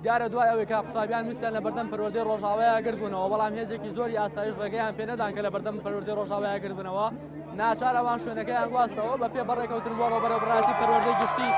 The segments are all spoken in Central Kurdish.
دیارە دوای ئەوەی کا قوتابیان ویستیان لە بەردەم پەروەردەی ڕۆژاوایە گرتبوونەوە بەڵام هێزێکی زۆری ئاسایش ڕێگەیان پێ نەدان کە لە بەردەم پەروەردەی ڕۆژاوایە گرتبوونەوە ناچار ئەوان شوێنەکەیان گواستەوە بە پێ بەڕێکەوتن بۆ ڕۆبەرەبڕاتی پەروەردەی گشتی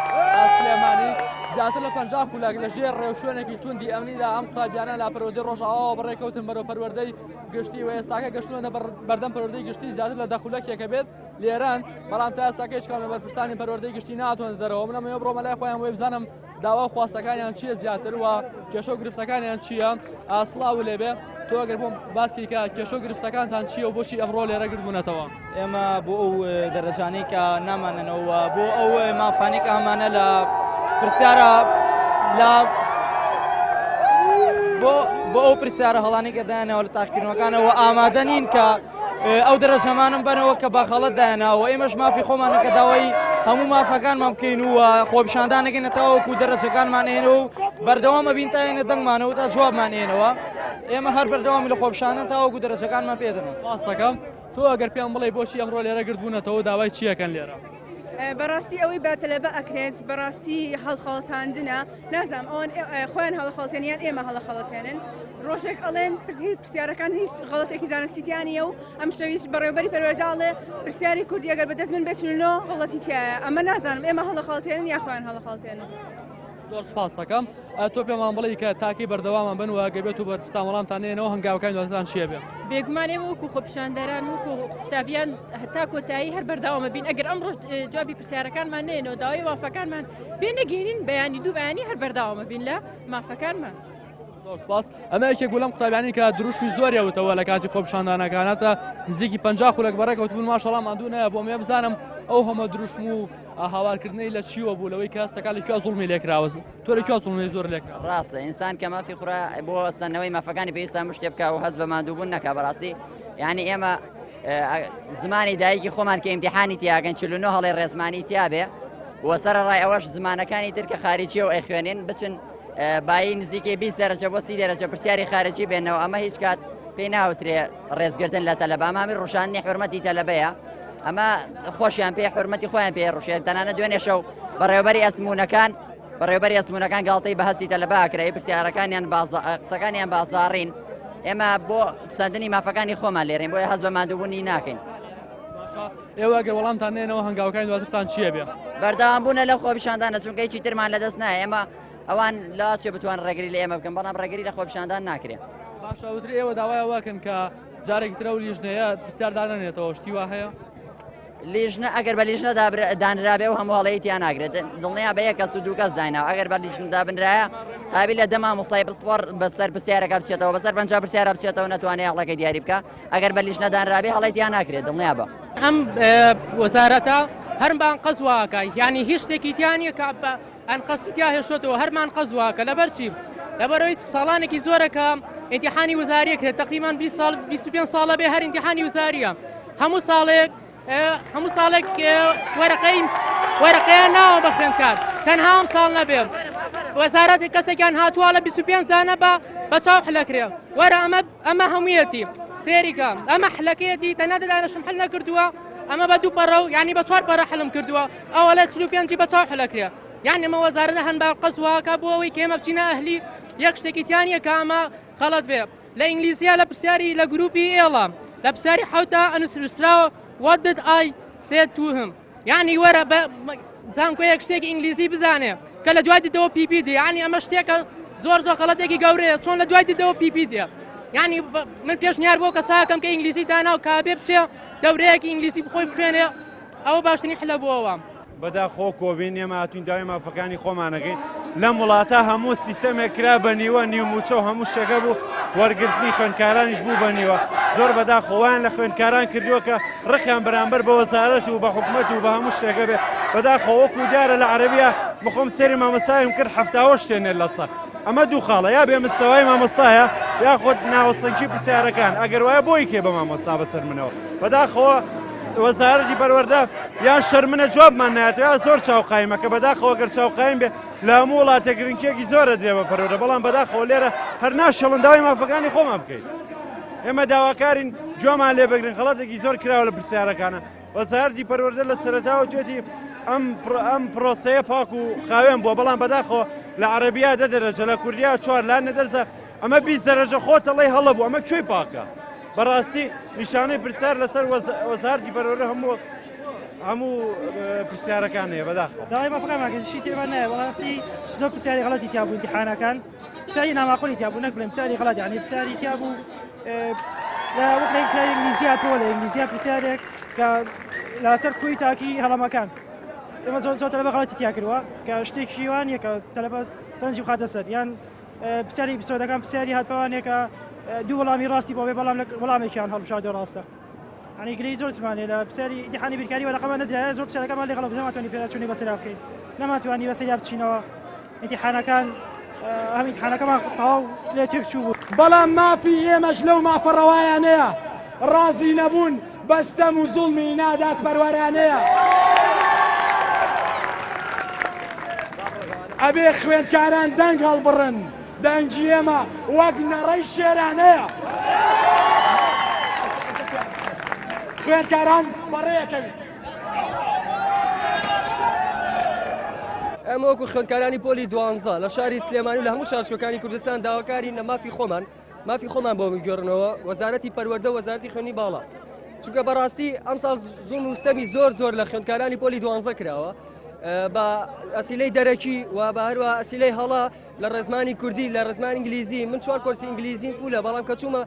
سلێمانی زیاتر لە 50 خولەک لە ژێر ڕێو شوێنێکی توندی ئەمنیدا ئەم قوتابیانە لە پەروەردەی ڕۆژاوایەوە بەڕێکەوتن بەرەو پەروەردەی گشتی و ئێستاکە گەشتوونە بەردەم پەروەردەی گشتی زیاتر لە 10 خولەکێکە بێت لێران بەڵام تا ئێستاکە هیچ کام لە بەرپرسانی پەروەردەی گشتی ناتوانێت دەرەوە من ئەمەوێ بڕۆمە لای خۆیان وێ بزانم داوا خواستەکانیان چییە زیاتر و کێشە و گرفتەکانیان چییە ئاسڵاو لێبێ تۆ ئەگەر بۆم باسی کە کێشە و گرفتەکانتان چییە و بۆچی ئەمڕۆ لێرە گرتبوونەتەوە ئێمە بۆ ئەو دەرەجانەی کە نامانەوە بۆ ئەو مافانێک ئامانە لە پرسیارە لە بۆ ئەو پرسیارە هەڵانی کە دایانەوە لە تاقیکردنەوەکانەوە ئامادە نین کە ئەو دەرەجەمانم بنەوە کە باخەڵەت دایاناوە ئێمەش مافی خۆمانە کە داوای هەموو مافەکانمان بکەین و خۆپیشاندانەکەینەتەوە وەکو دەرەجەکانمان هێنەوە و بەردەوامە بین تا هێنە دەنگمانەوە تا جوابمان هێنەوە ئێمە هەر بەردەوامی لە خۆپیشاندان تاوەکو دەرەجەکانمان پێدەن ڕاستەکەم تۆ ئەگەر پێم بڵێ بۆچی ئەمڕۆ لێرە گرتبوونەتەوە داوای چیەکەن لێرە بەڕاستی ئەوەی باتەلەبە ئەکرێت بەڕاستی هەڵخەڵەتاندنە نازانم ئەوان خۆیان هەڵخەڵەتێنیان ئێمە هەڵەخەڵەتێنن ڕۆژێک ئەڵێن پرسیارەکان هیچ غەڵەتێکی زانستیتیانیە و ئەم شەویش بەڕێوەبەری پەروەرداڵێ پرسیاری کوردی ئەگەر بەدەست من بچنەوە غەڵەتی تایە ئەمە نازانم ئێمە هەڵەخەڵەتێنن یا خۆیان هەڵەخەڵەتێنن زۆر سپاس دەکەم تۆ پێمان بڵێ کە تاکی بەردەوامان بن و گەبێت و بەرپرسان وەڵامتان هێنەوە هەنگاوەکانی دواتان چیە بێ بێگومان ئێمە وەکو خۆپیشاندەران وەکو قوتابیان هەتا کۆتایی هەر بەردەوامە بین ئەگەر ئەم ڕۆژ جوابی پرسیارەکانمان نێنەوە داوای مافەکانمان پێ نەگەینین بەیانی دوو بەیانی هەر بەردەوامە بین لە مافەکانمان زۆر سپاس ئەمە یەکێک گوڵەم قوتابیانی کە دروشمی زۆریەوتەوە لە کاتی خۆپیشاندانەکانەتە نزیکی 50 خولەک بەڕێکەوتبوون ماشەڵڵا ماندوو نایە بۆ مێ بزانم ئەو هەمە دروشم و هاوارکردنەی لە چیوە بوو لەوەی کە هەستەکان لەکوێ زوڵمی لێکراوە تۆ لەکوێ زوڵمی زۆر لێکرا ڕاستە ئینسان کە مافی خوڕا بۆ سەرنەوەی مافەکانی پێویستە هەموو شتێ بکە و هەست بە ماندووبوون نەکا بەڕاستی یعنی ئێمە زمانی دایکی خۆمان کە ئیمتیحانی تیاگەن 49 هەڵی ڕێزمانی تیا بێ و سەرڕای ئەوەش زمانەکانی تر کە خارجیە و ئەخوێنین بچن بای نزیکەی 20 دەرەجە بۆ 30 دەرەجە پرسیاری خارجی بێنەوە ئەمە هیچ کات پێی ناوترێ ڕێزگرتن لە تەلەبە ئەمامی ڕوشاندنی حورمەتی تەلەبەیە ئەمە خۆشیان پێ حورمەتی خۆیان پێ ڕوشێن تەنانە دوێنێ شەو بەڕێوەبەری ئەسمونەکان گاڵتەی بە هەستی تەلەبە ئاکرای پرسیارەکانیان قسەکانیان بازاڕین ئێمە بۆ سەندنی مافەکانی خۆمان لێرین بۆیە هەست بە ماندووبوونی ناکەین ئێوە گە وەڵامتان نێنەوە هەنگاوەکانی دواترتان چیە بێ بەردەوام بوونە لە خۆپیشاندانە چونکە هیچی ترمان لەدەست نایە ئێمە ئەوان لاچێ بتوان ڕێگری لە ئێمە بکەن بەڵام ڕێگری لە خۆپیشاندان ناکرێت باشە وتری ئێوە داوایەوەکەن کە جارێکی ترە و لیژنەیە پرسیاردانێتەوە شتی وا هەیە لیژنە ئەگەر بە لیژنە دانرابێ و هەموو هەڵەیەتیان ناگرێت دڵنیا بە یەک کەس و دوو کەس دایناوە ئەگەر بە لیژندا بنرایە قابل لە دەما مۆسڵای پسپۆر بەسەر پرسیارەکە بچێتەوە بەسەر 50 پرسیارە بچێتەوە نەتوانێت هەڵەکەی دیاری بکە ئەگەر بە لیژنە دانرابێ هەڵەیەتیان ناکرێت دڵنیا بە ئەم وەزارەتە هەرمان قەزواکە یعنی هیچ شتێکی تیانە کە ئەنقەسیتیا هێشتەوە هەرمان قەزواکە لەبەرچی لەبەرەوەی ساڵانێکی زۆرەکە ئیمتیحانی وزاریە کرێت تقریبان 25 ساڵە بێ هەر ئیمتیحانی وزاریە هەموو ساڵێک وەرەقەیان ناوە بە خوێندکار تەنها ئەم ساڵ نەبێ وەزارەت کەسێکیان هاتووە لە 25 دانە بە چاو حلەکرێ وەرە ئەمە هەموویەتی سێریکە ئەمە حلەکەیەتی تەنها دەدانەشم حل نەکردووە ئەمە بە 2 پەڕە و یعنی بە 4 پەڕە حلم کردووە ئەوە لە 45 بە چاو حلەکرێ یعنی ئەمە وەزارەتە هەنبار قەزواکە بۆ ئەوەی کە ئێمە بچینە ئەهلی یەک شتێکی تیانە کە ئەمە خەڵەت بێ لە ئینگلیزیە لە پرسیاری لە گروپی ئێڵە لە پرسیاری حوتە ئەنووسراوە what did I say to him یعنی وەرە زانکۆ یەک شتێکی ئینگلیزی بزانێ کە لە دوای دیتەوە پیپی دێ یعنی ئەمە شتێکە زۆر غەڵەتێکی گەورەیە چۆن لە دوای دیتەوە پیپی دێ یعنی من پێشنیار بۆ کەساکەم کە ئینگلیزی دانا و کابێ بچێ دەورەیەکی ئینگلیزی بخۆی بخوێنێ ئەوە باشترین حلە بۆەوە بەداخۆ کۆبین ئێمە هاتوین داوای مافەکانی خۆمانەکەین لە وڵاتە هەموو سیستەمێک کرا بە نیوە نیوموچە و هەموو شەکە بوو وەرگرتنی خوێندکارانیش بوو بە نیوە زۆر بەداخۆوان لە خوێندکاران کردووە کە ڕخیان بەرامبەر بە وەزارەت و بە حکوومەت و بە هەموو شتێکە بێ بەداخۆوەکو دیارە لە عەرەبیە بخۆم سێری مامەسایم کرد 70 شتێنێت لە سە ئەمە دوو خاڵە یا بێ مستەوای مامۆستایە یا خۆت ناوەستەنگی پرسیارەکان ئەگەر وایە بۆی کێ بە مامۆستا بەسەر منەوە بەداخەوە وەزارەتی پەروەردە یان شەرمنە جوابمان نایەتەوە یا زۆر چاوقایمە کە بەداخەوە گەر چاوقایم بێ لە هەموو وڵاتێک گرنگێکی زۆرە درێ بە پەروەردە بەڵام بەداخەوە لێرە هەر ناشەڵن داوای مافەکانی خۆمان بکەین ئێمە داواکارین جۆمان لێ بگرن خەڵەتێکی زۆر کراوە لە پرسیارەکانە وەزارەتی پەروەردە لە سەرەتاوە توێتی ئەم پرۆسەیە پاک و خاوێن بووە بەڵام بەداخەوە لە عەرەبیا 10 دەرەجە لە کوردیا 4 لا نەدەرسە ئەمە 20 دەرەجە خۆتەڵی هەڵەبوو ئەمە کوێی پاکە بەڕاستی نیشانەی پرسیار لەسەر وەزارەتی پەروەردە هەموو پرسیارەکان هەیە بەداخەوە داوای مافەکانماکەشی تێمە نایە بەڕاستی زۆر پرسیاری غەڵەتی تیا بوو ئیمتیحانەکان پرسیاری ناماقولی تیا بوو نەک بڵێم پرسیاری غەڵەت یعنی پرسیاری تیا بوو وەک لە ئینگلیزیا تۆ لە ئینگلیزیا پرسیارێک کە لەسەر کوی تاکی هەڵەمەکان ئێمە زۆر تەلەبە غەڵەتی تیا کردووە کە شتێکی وانە کە تەلەبە سەرنجی بخاتە سەر یان پرسیاری ئیپیسۆدەکان پرسیاری هاتپەوانێک کە دوو وەڵامی ڕاستی بۆ بێ بەڵام وەڵامێکیان هەڵبژاردە ڕاستە يعني گرەی زۆر جوانێ لە پرسیاری ئیمتیحانی بیرکاری وەرەقەمە نەدرایە زۆر پرسیارەکەمان لێ غەڵەت نەماتوانی پێداچوونی بەسەرا بکەین نەماتوانی بەسەریا بچینەوە ئیمتیحانەکان هەم ئیمتیحانەکەمان تەواو لێ تێکچوو بوو بەڵام مافی ئێمەش لەو مافەڕەوایانەیە ڕازی نەبوون بەستەم و زوڵمی نادات پەروەرانەیە ئەبێ خوێندکاران دەنگ هەڵبڕن دەنگی ئێمە وەک نەڕەی شێرانەیە خوێندکاران بەڕێیەکەوی ئەمە وەکو خوێندکارانی پۆلی 12 لە شاری سلێمانی و لە هەموو شارچکەکانی کوردستان داواکاری مافی خۆمان بۆ میگۆڕنەوە وەزارەتی پەروەردە وەزارەتی خوێنی باڵا چونکە بەڕاستی ئەم ساڵ زوڵم و ستەمی زۆر لە خوێندکارانی پۆلی 12 کراوە بە ئەسیلەی دەرەکی و بە هەروە ئەسیلەی هەڵا لە ڕێزمانی کوردی لە ڕێزمانی ئینگلیزی من 4 کۆرسی ئینگلیزیم فولە بەڵام کە چوومە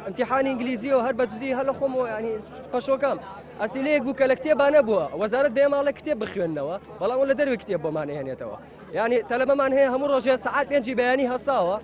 ئیمتیحانی ئینگلیزیەوە هەر بە جزئی هەر لە خۆمەوە ینی پەشۆکەم ئەسیلەیەک بوو کە لە کتێبان نەبووە وەزارەت بێ ماڵە کتێب بخوێننەوە بەڵام لە دەروی کتێب بۆمان هێنێتەوە یعنی تەلەبەمان هەیە هەموو ڕۆژێ سەعات 5 بەیانی هەساوە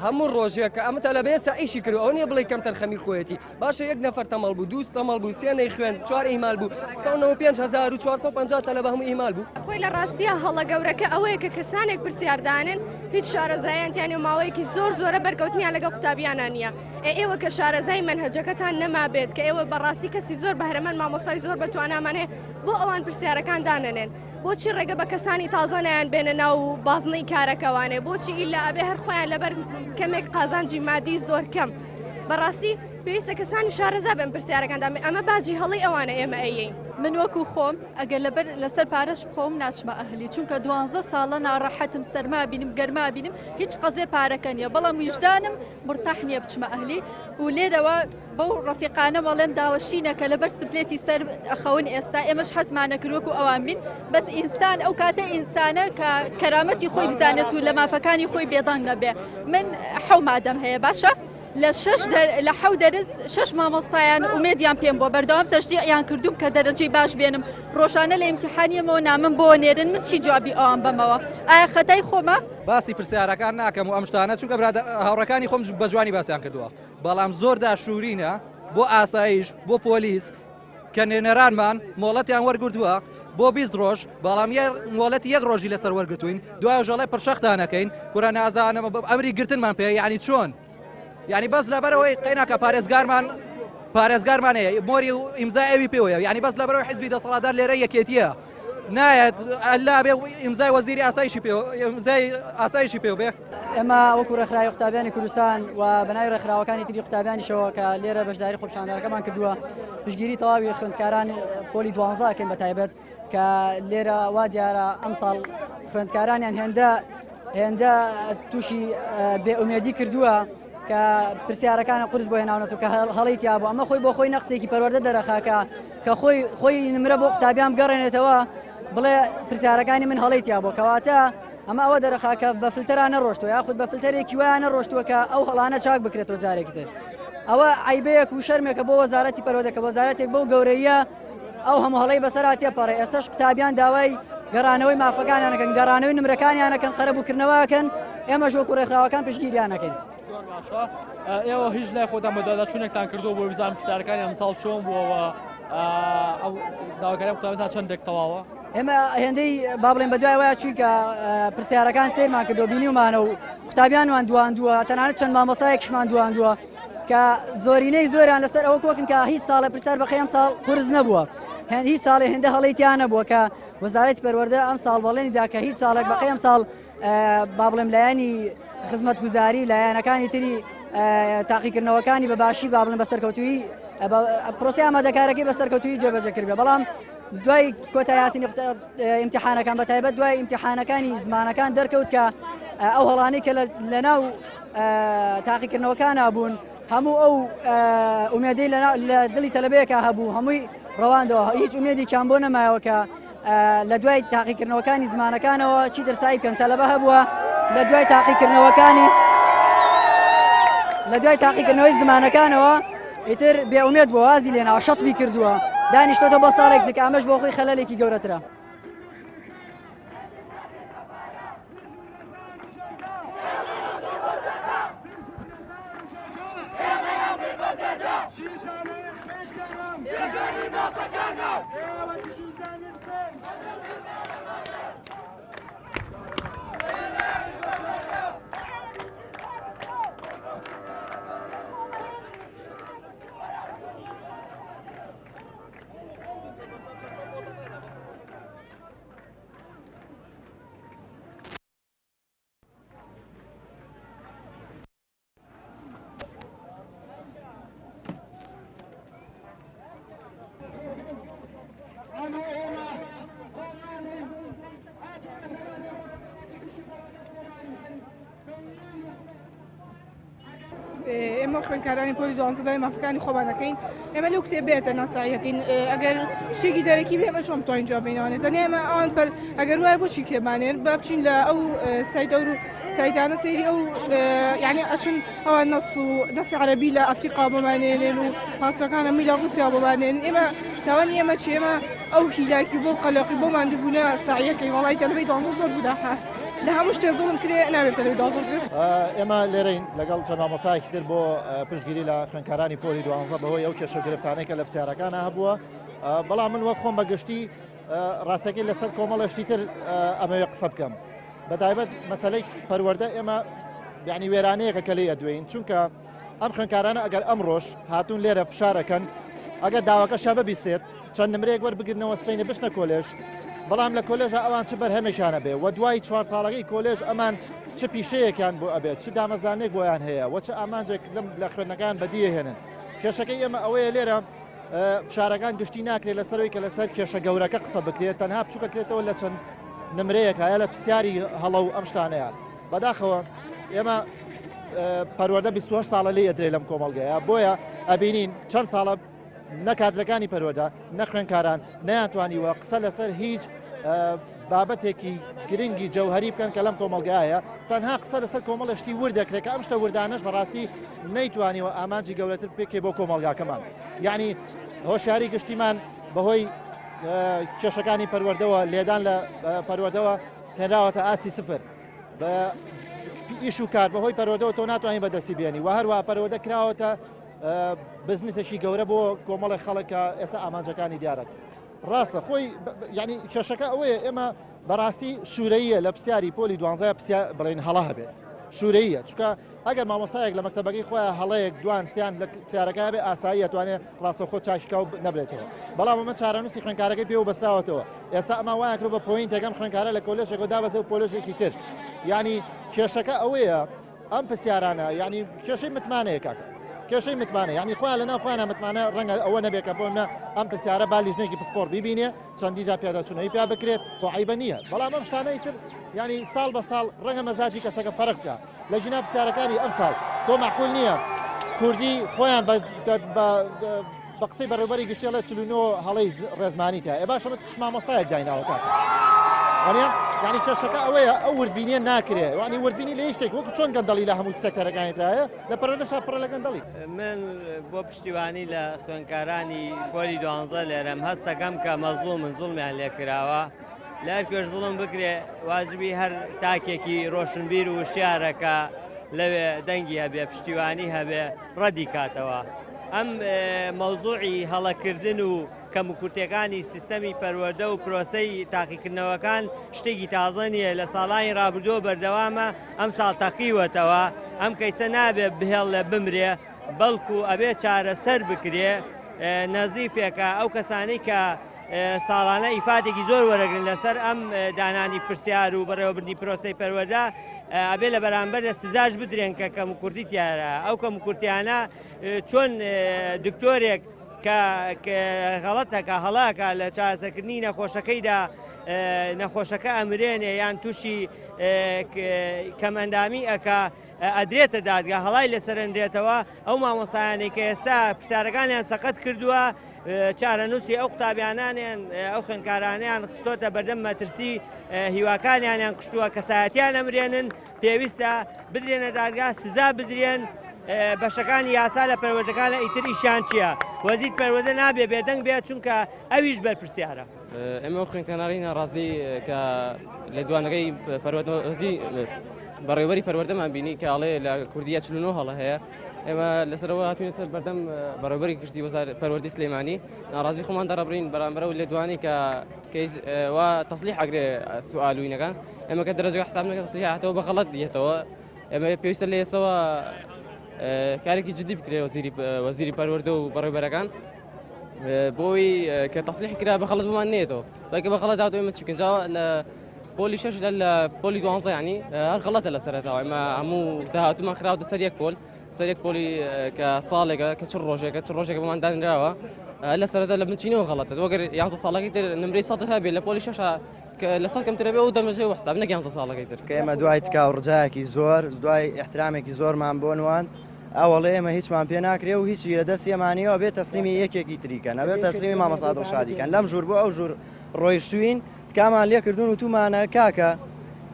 هەموو ڕۆژێک کە ئەمە تەلەبەیە سەعیشی کرد ئەو نییە بڵێ کەم تەرخەمی خۆیەتی باشە یەک نەفەر تەمەڵ بوو دووست تەمەڵ بوو سێنەی خوێن 4 ئیمال بوو 195450 تەلەبە هەموو ئیمال بوو خۆی لە ڕاستیە هەڵە گەورەکە ئەوەیە کە کەسانێک پرسیاردانن هیچ شارەزایانتیانی و ماوەیەکی زۆرە بەرکەوتنیان لەگەڵ قوتابیانان نییە ئێوە کە شارەزای منهەجەکەتان نەما بێت کە ئێوە بەڕاستی کەسی زۆر بەهرەمەند مامۆستای زۆر بەتوانامان هەیە بۆ ئەوان پرسیارەکان دانەنێن بۆچی ڕێگە بە کەسانی تازە نیان بێنە ناو بازنەی کارەکەوانێ بۆچی ئیلا ئەبێ هەر خۆیان لەبەر کەمێک قازانجی مادی زۆر کەم بەڕاستی پێویستە کەسانی شارەزا بن پرسیارەکان ئەمە باجی هەڵی ئەوانە ئێمە ئەیین من وەکو خۆم ئەگەر لەسەر پارەش بخۆم ناچمە ئەهلی چونکە 12 ساڵە ناڕەحەتم سەرما بینم گەرما بینم هیچ قەزێ پارەکە نییە بەڵام ویژدانم مرتاح نییە بچمە ئەهلی و لێرەوە بەو ڕەفیقانە وەڵێم داوەشینەکە لەبەر سپلێتی سەر ئەخەون ئێستا ئێمەش حەزمانە کردوەکو ئەوان بین بەس ئینسان ئەو کاتە ئینسانە کە کەرامەتی خۆی بزانێت و لە مافەکانی خۆی بێدەنگ نەبێ من حەو مادەم هەیە باشە لە حەو دەرز 6 مامۆستایان ومێدیان پێم بۆ بەردەوام تەشجیعیان کردوم کە دەرەجەی باش بێنم ڕۆژانە لە ئیمتیحانیەمەوە نامم بۆ نێرن من چی جوابی ئەوان بەمەوە ئایا خەتای خۆمە باسی پرسیارەکان ناکەم و ئەم شتانە چونکە هاوڕەکانی خۆم بە جوانی باسییان کردووە بەڵام زۆر داشورینە بۆ ئاسایش بۆ پۆلیس کە نێنەرانمان مۆڵەتیان وەرگردووە بۆ 20 ڕۆژ بەڵام مۆڵەتی 1 ڕۆژی لەسەر وەرگتوین دوای ژەڵی پرشەختانەکەین کورە نازانم ئەمری گرتنمان پێ یعنی چۆن یعنی بەس لەبەرەوەی قەیناکە پارێزگارمان هەیە مۆری و ئیمزای ئەوی پێوەیە یعنی بەس لەبەرەوەی حیزبی دەسەڵاتدار لێرە یەکێتیە نایەت ئەللا بێ ئیمزای وەزیری ئاسایشی پێ بێ ئێمە وەکو ڕێکخراوی قوتابیانی کوردستان و بەناوی ڕێکخراوەکانی تری قوتابیانیشەوە کە لێرە بەشداری خۆپیشاندانەکەمان کردووە پشتگیری تەواوی خوێندکاران پۆلی 12 کەن بەتایبەت کە لێرە وا دیارە ئەم ساڵ خوێندکارانیان هێندە تووشی بێئومێدی کردووە کە پرسیارەکانە قرس بۆ هێناونەوە کە هەڵی تیا بوو ئەمە خۆی بۆ خۆی نەخسێکی پەروەردە دەرەخاکە کە خۆی نمرە بۆ قوتابیان بگەڕێنێتەوە بڵێ پرسیارەکانی من هەڵی تیا بۆ کەواتە ئەمە ئەوە دەرەخاکە بە فلتەران نەڕۆشتووە یاخود بە فلتەرێکی وایە نەڕۆشتووە کە ئەو هەڵانە چاک بکرێتەوە جارێکی تر ئەوە عیبەیەک و شەرمێکە بۆ وەزارەتی پەروەردە کە وەزارەتێک بەو گەورەیە ئەو هەموو هەڵەی بەسەرا تێپەڕێ ئێستاش قوتابیان داوای گەڕانەوەی مافەکانیانەکەن گەڕانەوەی نمرەکانیانەکەن قەرەبووکردنەوەکەن ئێمەش وەکو ڕێکخراوەکان پشتگیریانەکەن باشە ئێوە هیچ لای خۆتان بەداداچوونێکتان کردو بۆ بزانم پرسیارەکانی ئەمساڵ چۆن بووەوە ئەو داواکاری قوتابیانتان چەندێک تەواوە ئێمە هێندەی با بڵێن بەدوای وایە چونکە پرسیارەکان سێرمان کردو بینیومانە و قوتابیانوان دواندووە تەنانەت چەند مامۆستایەکیشمان دواندووە کە زۆرینەی زۆریان لەسەر ئەوە کۆکن کە هیچ ساڵە پرسیار بەخێم ساڵ قورس نەبووە هیچ ساڵی هێندە هەڵەیتیان نەبووە کە وەزارەتی پەروەردە ئەم ساڵ بەڵێنیدا کە هیچ ساڵێک بەخێم ساڵ با بڵێم لایەنی خزمەتگوزاری لایەنەکانی تری تاقیکردنەوەکانی بەباشی با بڵێن بەسەرکەوتووی پرۆسی ئامادەکارەکەی بەسەرکەوتووی جێبەجێ کردبێ بەڵام دوای کۆتاییاتی ئیمتیحانەکان بەتایبەت دوای ئیمتیحانەکانی زمانەکان دەرکەوت کە ئەو هەڵانەی کە لە ناو تاقیکردنەوەکانە بوون هەموو ئەو ئومێدەی لە دڵی تەلەبەیەکە هەبوو هەمووی ڕەواندەوە هیچ ئومێدێکیان بۆ نەمایەوە کە لە دوای تاقیکردنەوەکانی زمانەکانەوە چی دەرسایی بکەن تەلەبە هەبووە لە دوای تاقیکردنەوەی زمانەکانەوە ئیتر بێئومێد بووە وازی لێناوە شەتبی کردووە دانیشتۆتە بۆ ساڵێک دیکە ئەمەش بۆ خۆی خەلەلێکی گەورەترە. ئێمە خوێندکارانی پۆلی 12 دای مافەکانی خۆبانەکەین ئێمە لەو کتێبێتە ناساییەکەین ئەگەر شتێکی دەرەکی بێ ئێمە چۆن بتوانین جواب بینەوەنێت تەنیا ئێمە ئەوان پەر ئەگەر وایە بۆچی کتێبانێن با بچین لە ئەو سایتانە سەیری ئەو یعنی ئەچن ئەوە نەسی عەرەبی لە ئەفریقا بمانێنێن و پاسەکانە می لە ڕوسیا بمانێن ئێمە تاوانی ئێمە چی ئێمە ئەو هیلاکی بۆ قەلەقی بۆمان دەبوونە ساعیەکەی وەڵای تەلەبەی 12 زۆر بوداحە لە هەموو شتێ زوڵم کرێ نابێت تەلەبەی 12 بێت. ئێمە لێرەین لەگەڵ چەند مامۆستایەکی تر بۆ پشتگیری لە خوێندکارانی پۆلی 12 بەهۆی ئەو کێشە گرفتانەی کە لە پرسیارەکانە هەبووە بەڵام من وەک خۆم بەگشتی ڕاستەکەی لەسەر کۆمەڵەشتی تر ئەمەوێ قسە بکەم بەتایبەت مەسەلەی پەروەردە ئێمە یعنی وێرانەیەکە کە لێ ئەدوێین چونکە ئەم خوێندکارانە ئەگەر ئەمڕۆژ هاتوون لێرە فشارەکەن ئەگەر داواکە شەبە بیسێت چەند نمرەیەک وەربگرنەوە سپینە بشنە کۆلێژ بەڵام لە کۆلێژە ئەوان چ بەرهەمێکیانە بێ و دوای 4 ساڵەکەی کۆلێژ ئەمان چ پیشەیەکیان بۆ ئەبێت چ دامەزانێک بۆیان هەیە و چ ئامانجێک لە خوێندنەکان بەدیهێنن کێشەکەی ئێمە ئەوەیە لێرە فشارەکان گشتی ناکرێت لەسەرەوەی کە لەسەر کێشە گەورەکە قسە بکرێت تەنها بچووکەکرێتەوە لە چەند نمرەیەک هەیە لە پرسیاری هەڵە و ئەم شتانەیە بەداخەوە ئێمە پەروەردە 28 ساڵە لێ ئەدرێ لەم کۆمەڵگەیە بۆیە ئەبینین چەند ساڵە نە کادرەکانی پەروەردە نە خوێندکاران نەیانتوانیوە قسە لەسەر هیچ بابەتێکی گرنگی جەوهری بکەن کە لەم کۆمەڵگایە تەنها قسە لەسەر کۆمەڵشتی وردەکرێت کە ئەم شتە وردانش بەڕاستی نەیتوانیوە ئامانجی گەورەتر پێکێ بۆ کۆمەڵگاکەمان یعنی هۆشیاری گشتیمان بەهۆی کێشەکانی پەروەردەوە لێدان لە پەروەردەوە هێنراوەتە ئاسی سفر بە ئیش و کار بەهۆی پەروەردەوە تۆ ناتوانین بەدەستی بێنی و هەروە پەروەردە کراوەتە بزنسێکی گەورە بۆ کۆمەڵی خەڵکە ئێستا ئامانجەکانی دیارەت ڕاستە خۆی ینی کێشەکە ئەوەیە ئێمە بەڕاستی شوورەیە لە پرسیاری پۆلی 12 بڵێن هەڵە هەبێت شوورەیە چکە ئەگەر مامۆستایەک لە مەکتەبەکەی خۆیان هەڵەیەک دوان سیان لە پرسیارەکە بێ ئاسایی ئەتوانێت ڕاستەخۆ چاشکاو نەبرێتەوە بەڵام ئەمە چارەنووسی خوێندکارەکەی پێ و بەسراوەتەوە ئێستا ئەمە وایە کرد بە پۆین تێگەم خوێندکارە لە کۆلێژێک دابەزێ و پۆلێژێکی تر ینی کێشەکە ئەوەیە ئەم پرسیارانە ینی کێشەی متمانەیە کاکە کێشەی متمانە یعنی خۆیان لە ناوخۆیانە متمانە ڕەنگە ئەوە نەبێت کە بۆمە ئەم پرسیارە با لیژنێکی پسپۆر ببینێ چەندی جا پیادەچوونەوەی پیا بکرێت خۆ عیبە نییە بەڵام ئەم شتانەی تر ینی ساڵ بە ساڵ ڕەنگە مەزاجی کەسەکە فەرق بکە لە ژنا پرسیارەکانی ئەم ساڵ تۆ معقول نییە کوردی خۆیان بە قسەی بەڕێوەبەری گشتێڵە 49 هەڵەی ڕێزمانیتە ئێ باشە مامۆستایەک دایناوە کاکە یعنی کێشەکە ئەوەیە ئەو وردبینیە ناکرێت وانی وردبینی لە شتێک وەکو چۆن گەندەڵی لە هەموو سەکتەرەکانیترایە لە پەرەدەشا پڕە لە گەندەڵی من بۆ پشتیوانی لە خوێندکارانی پۆلی 12 لێرەم هەستەکەم کە مەزڵومن زوڵمیان لێکراوە لە هەر کوێش زوڵم بکرێ واجبی هەر تاکێکی ڕۆشنبیر و شیارەکە لەوێ دەنگی هەبێ پشتیوانی هەبێ ڕەدی کاتەوە ئەم مەوزوعی هەڵەکردن و کەموکورتەکانی سیستەمی پەروەردە و پرۆسەی تاقیکردنەوەکان شتێکی تازە نییە لە ساڵانی ڕابردووە بەردەوامە ئەم ساڵ تەقیوەتەوە ئەم کەیسە نابێ بهێڵ لە بمرێ بەڵکو ئەبێ چارەسەر بکرێ نەزیفێکە ئەو کەسانی کە ساڵانە ئیفادێکی زۆر وەرەگرن لەسەر ئەم دانانی پرسیار و بەڕێوەبردنی پرۆسەی پەروەردە ئەبێ لە بەرامبەر سزاش بدرێن کە کەموکورتی تیارە ئەو کەموکورتیانە چۆن دکتۆرێک کە غەڵەتەکە هەڵاکە لە چارەسەرکردنی نەخۆشەکەیدا نەخۆشەکە ئەمرێنێ یان تووشی کەمەندامی ئەکا ئەدرێتە دادگا هەڵای لەسەرندرێتەوە ئەو مامۆسایانەی کە ئێستا پرسیارەکانیان سەقەت کردووە چارەنووسی ئەو قوتابیانانیان ئەو خوێندکارانیان خستۆتە بەردەم مەترسی هیواکانیانیان کوشتووە کەسایەتیان ئەمرێنن پێویستە بدرێنە دادگا سزا بدرێن بەشەکانی یاسا لە پەروەردەکان لە ئیتر ئیشان چییە وەزیر پەروەردە نابێ بێدەنگ بێت چونکە ئەویش بەرپرسیارە ئێمە خوێندکارانی ناڕازی کە لە دوانەکەی پەروەردەوەزی بەڕێوەری پەروەردەمان بینی کە ئاڵێ لە کوردیە 49 هەڵە هەیە ئێمە لەسەرەوە هاتوونێتە بەردەم بەڕێوەری گشتی پەروەردەی سلێمانی ناڕازی خۆمان دەڕەبرین بەرامبەر و لە دوانی کە وا تەسلیح ئەگرێ سوالوینەکان ئێمە کە دەرەجە حساب نەکە تەسلیح هاتەوە بە غەڵەت دێتەوە ئێمە پێویستە لە ئێسەوە کارێکی جدی بکرێ وەزیری پەروەردە و بەڕێوەبەرەکان بۆی کە تەسلیح کرا بە غەڵەت بمان نێتەوە بەڵکە بە غەڵەت هاتەوە ئێمە چی بکەین جا لە پۆلی 6 لە پۆلی 12 ینی هەر غەڵەتە لە سەرەتاوە ئێمە هەموو داهاتوومان خراوەتە سەر یەک پۆل سەر یەک پۆلی کە ساڵێکە کە چ ڕۆژێکە بمان دانراوە لە سەرەتا لە بچینەوە غەڵەتە وەگەر 11 ساڵەکەی تر نمرەی 100 هەبێت لە پۆلی 6 لە سەد کەمترە بێ و دەمەژێ وەحساب نەک 11 ساڵەکەی تر کە ئێمە دوای تکاو ڕجایەکی زۆر دوای احترامێکی زۆرمان بۆ نوان ئەوەڵێ ئێمە هیچمان پێ ناکرێ و هیچی لە دەستی ئەمانیەوە بێت تەسلیمی یەکێکی تریکەن ئەبێت تەسلیمی مامەسا دڵشادیکەن لەم ژوور بۆ ئەو ژوور ڕۆیشتوین تکامان لێکردوون و تومانە کاکە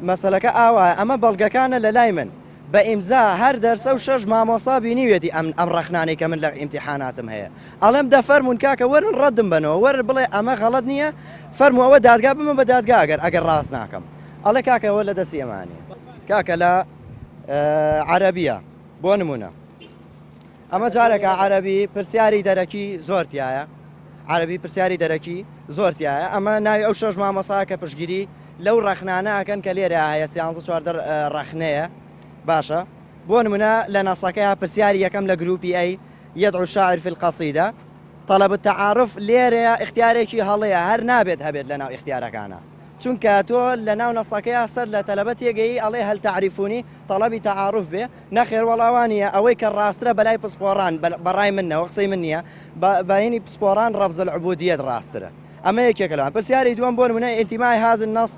مەسەلەکە ئاوایە ئەمە بەڵگەکانە لە لای من بە ئیمزا هەر دەرسە و 6 مامۆسا بینیوێتی ئەم ڕەخنانەی کە من لە ئیمتیحاناتم هەیە ئەڵێم دەفەرمون کاکە وەرن ڕەدم بنەوە وەر بڵێ ئەمە غەڵەت نییە فەرمووەوە دادگا بمە بە دادگا ئەگەر ڕاست ناکەم ئەڵێ کاکەوە لە دەستی ئەمانە کاکە لە عەرەبیە بۆ نمونە ئەمە جارێکە عەرەبی پرسیاری دەرەکی زۆرتیایە عەرەبی پرسیاری دەرەکی زۆرتیایە ئەمە ناوی ئەو 6 مامۆسا کە پشتگیری لەو ڕەخنانە ئەکەن کە لێرە هەیە 14 ڕەخنەیە باشە بۆ نمونە لە نەسەکەی پرسیاری یەکەم لە گروپی ئەی يدعو الشاعر في القصيدة طلب التعارف لێرەیە اختیارێکی هەڵەیە هەر نابێت هەبێت لەناو اختیارەکانە چونکە تۆ لەناو نەسەکەیە سەر لە تەلەبە تێگەی ئەڵێ هەل تعریفونی تەڵەبی تعارف بێ نەخێر وەڵاوانیە ئەوەی کە ڕاسترە بەلای پسپۆڕان بەڕای منەوە قسەی من نییە بەینی پسپۆڕان ڕەفز العبودیەت ڕاسترە ئەمە یەکێکە لەوان پرسیاری دووەم بۆ نمونە ئینتیمای هذا النص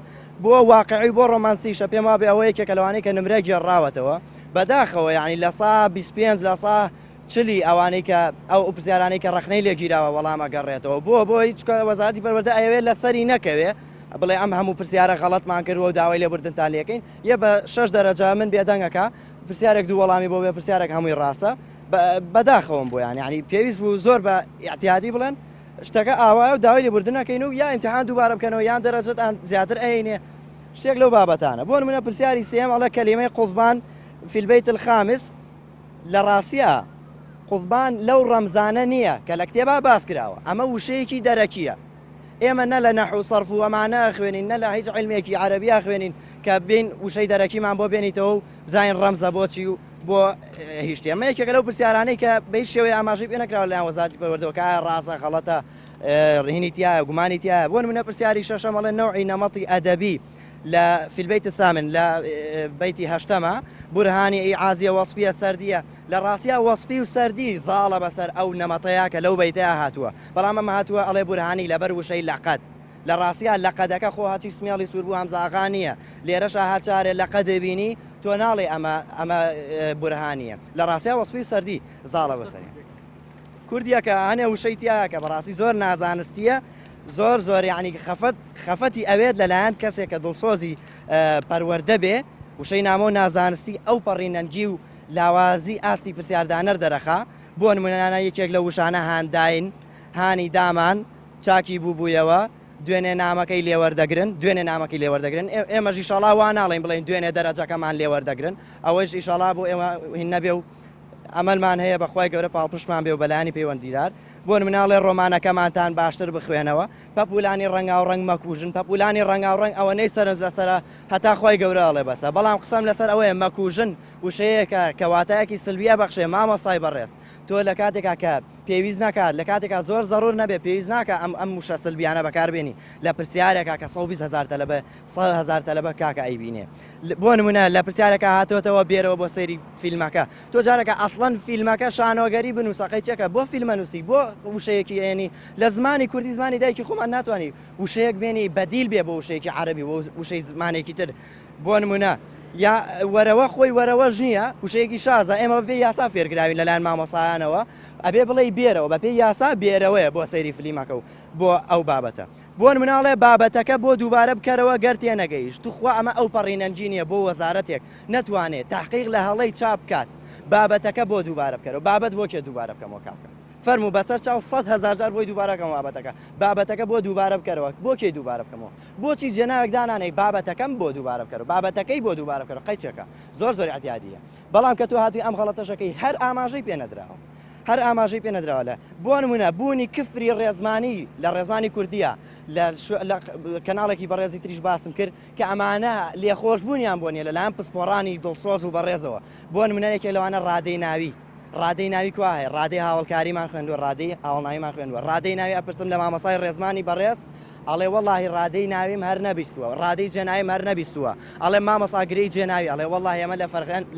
بۆ واقعی بۆ ڕۆمانسیشە پێم وابێ ئەوە یەکێکە لەوانەی کە نمرە گێڕاوەتەوە بەداخەوە یعنی لە سا 25 لە سا چلی ئەوانەی کە ئەو پرسیارانەی کە ڕەخنەی لێگیراوە وەڵام ئەگەڕێتەوە بۆی چکە وەزارەتی پەروەردە ئەوێت لە سەری نەکەوێ بڵێ ئەم هەموو پرسیارە غەڵەتمان کردووە و داوای لێبوردنتان لەکەین یە بە 6 دەرەجە من بێدەنگەکە پرسیارێک دوو وەڵامی بۆ بێ پرسیارێک هەمووی ڕاستە بەداخەوەم بۆ ینی پێویست بوو زۆر بە احتیاطی بڵێن شتەکە ئاوایە و داوای لێبوردنەکەین و یا ئیمتیحان دووبارە بکەنەوە یان دەرەجەتان زیاتر ئەینێ شتێک لەو بابەتانە بۆ نمونە پرسیاری سێم ئەڵە کەلیمەی قوزبان في البيت الخامس لە ڕاستیە قوزبان لەو ڕەمزانە نییە کە لە کتێبا باس کراوە ئەمە وشەیەکی دەرەکیە ئێمە نە لە نەحو سەرف و ئەمانە خوێنین نە لە هیچ عیلمێکی عەرەبیا خوێنین کە بین وشەی دەرەکیمان بۆ بێنیتەوە و بزانین ڕەمزە بۆچی و بۆ هیچ شتێ ئەمە یەکێکە لەو پرسیارانەی کە بە هیچ شێوەیە ئاماژەی پێ نەکراوە لەلایەن وەزارەتی پەروەردەوە کە ڕاستە غەڵەتە هینی تایە گومانی تایە بۆ نمونە پرسیاری شەشەم ئەڵێ نەوعی نەمەطی ئەدەبی في البيت الثامن لا بيتي هشتما برهاني إعازية وصفية سردية لراسية وصفي وسردي زالة بسر أو نمطياك لو بيتها هاتوا بلما ما هاتوا على برهاني لبر وشي لقد لراسية لقدك خو هاتي سميالي سوربو همزة أغانية ليرشا هاتشاري لقد بيني تونالي أما برهانية لراسية وصفي سردي زالة بسر كرديك أنا وشيتياك براسي زور نازانستية زۆر یعنی خەفەتی ئەوێت لەلایەن کەسێک کە دڵسۆزی پەروەردە بێ وشەی نامە و نازانستی ئەو پەڕینەنگی و لاوازی ئاستی پرسیاردانەر دەرەخا بۆ نمونەنانە یەکێک لە وشانە هانداین هانی دامان چاکی بووبوویەوە دوێنێ نامەکەی لێوەردەگرن ئێمەژی ئیشەڵا وا ناڵێن بڵێن دوێنێ دەرەجەکەمان لێوەردەگرن ئەوەش ئیشەڵا بۆ ئێمە هین نەبێ و ئەمەلمان هەیە بەخوای گەورە پاڵپشتمان بێ و بەلایانی پەیوەندیدار بۆ مناڵێ ڕۆمانەکەمانتان باشتر بخوێنەوە پەپولانی ڕەنگا و ڕەنگ مەکوژن پەپولانی ڕەنگا و ڕەنگ ئەوەنەی سەرنج لەسرە هەتا خۆی گەورەڵێ بەسە بەڵام قسەم لەسەر ئەوەیە مەکوژن وشەیەکە کەواتایەکی سلبیە بەخشێ مامۆسای بەڕێز تۆ لە کاتێکا کە پێویست ناکات لە کاتێکا زۆر زەڕور نەبێ پێویست ناکە ئەم وشە سلبیانە بەکاربێنی لە پرسیارێکا کە 120,000 تەلەبە 100,000 تەلەبە کاکە ئەیبینێ بۆ نمونە لە پرسیارێکە هاتۆتەوە بێرەوە بۆ سەیری فیلمەکە تۆ جارێکە ئەسڵەن فیلمەکە شانۆگەری بنووسەقەی چێکە بۆ فیلمە نووسی بۆ وشەیەکی ئێنی لە زمانی کوردی زمانی دایکی خۆمان ناتوانانی وشەیەک بێنی بەدیل بێ بۆ وشەیەکی عەربی وشەی زمانێکی تر بۆ نمونە یا وەرەوە خۆی وەرەوە ژنیە وشەیەکی شازە ئێمە بێ یاسا فێرکراوین لەلایەن مامۆسایانەوە ئەبێ بڵێ بێرەوە بە پێی یاسا بێرەوەیە بۆ سەیری فیلمەکە و بۆ ئەو بابەتە بۆ مناڵێ بابەتەکە بۆ دووبارە بکەرەوە گەر تێ نەگەیشت توخوا ئەمە ئەو پەڕینەنجینیە بۆ وەزارەتێک نەتوانێت تحقیق لە هەڵەی چاپ بکات بابەتەکە بۆ دووبارە بکەرەوە بابەت بۆ کێ دووبارە بکەمەوە کاکە فەرموو بەسەر چاو 100,000 جار بۆی دووبارەکەم بابەتەکە بۆ دووبارە بکەرەوە بۆ کێ دووبارە بکەمەوە بۆچی جێناوێک دانانەی بابەتەکەم بۆ دووبارە بکەرەوە بابەتەکەی بۆ دووبارە بکەرەوە قەیچەکە زۆر احتیاطیە بەڵام کە تۆ هاتووی ئەم غەڵەتەشەکەی هەر ئاماژەی پێ نەدراوە هەر ئاماژەی پێ نەدراوە لە بۆ نمونە بوونی کفری ڕێزمانی لە ڕێزمانی کوردیە لە کەناڵێکی بەڕێزی تریش باسم کرد کە ئەمانە لێخۆشبوونیان بۆ نیە لەلایەن پسپۆڕانی دڵسۆز و بەڕێزەوە بۆ نمونەیەکێک لەوانە ڕادەی ناوی ڕادەی ناوی کوایە ڕادەی هاوڵکاریمان خوێندووە ڕادەی هاوڵناویمان خوێندووە ڕادەی ناوی ئەپرسم لە مامۆسای ڕێزمانی بەڕێز ئەڵێ وەڵڵاهی ڕادەی ناویم هەر نەبیستووە ڕادەی جێناویم هەر نەبیستووە ئەڵێ مامۆسا گرەی جێناوی ئەڵێ وەڵڵاهی ئەمە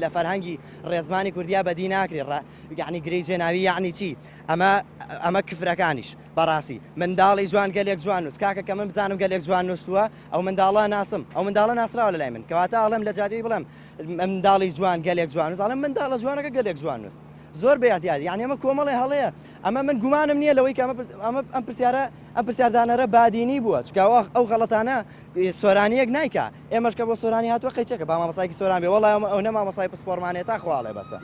لە فەرهەنگی ڕێزمانی کوردیا بەدی ناکرێت یعنی گرەی جێناوی یعنی چی ئەمە کفرەکانیش بەڕاستی منداڵی جوان گەلێک جوان نووس کاکە کە من بزانم گەلێک جوان نووسووە ئەو منداڵە ناسم ئەو منداڵە ناسراوە لەلای من کەواتە ئەڵێم لە جادەی بڵێم منداڵی جوان گەلێک جوان نووس ئەڵێم منداڵە جوانەکە گەلێک جوان نووس زۆر بێاتیادی یعنی ئەمە کۆمەڵی هەڵەیە ئەمە من گومانم نییە لەوەی کە ئەم پرسیاردانەرە بادینی بووە چکاوە ئەو غەڵەتانە سۆرانیەک نایکە ئێمەش کە بۆ سۆرانی هاتووە قەیچەکە با مامۆسایکی سۆران بێ وەڵای ئەو نە مامۆسای پسپۆڕمانێت تا خواڵێ بەسە.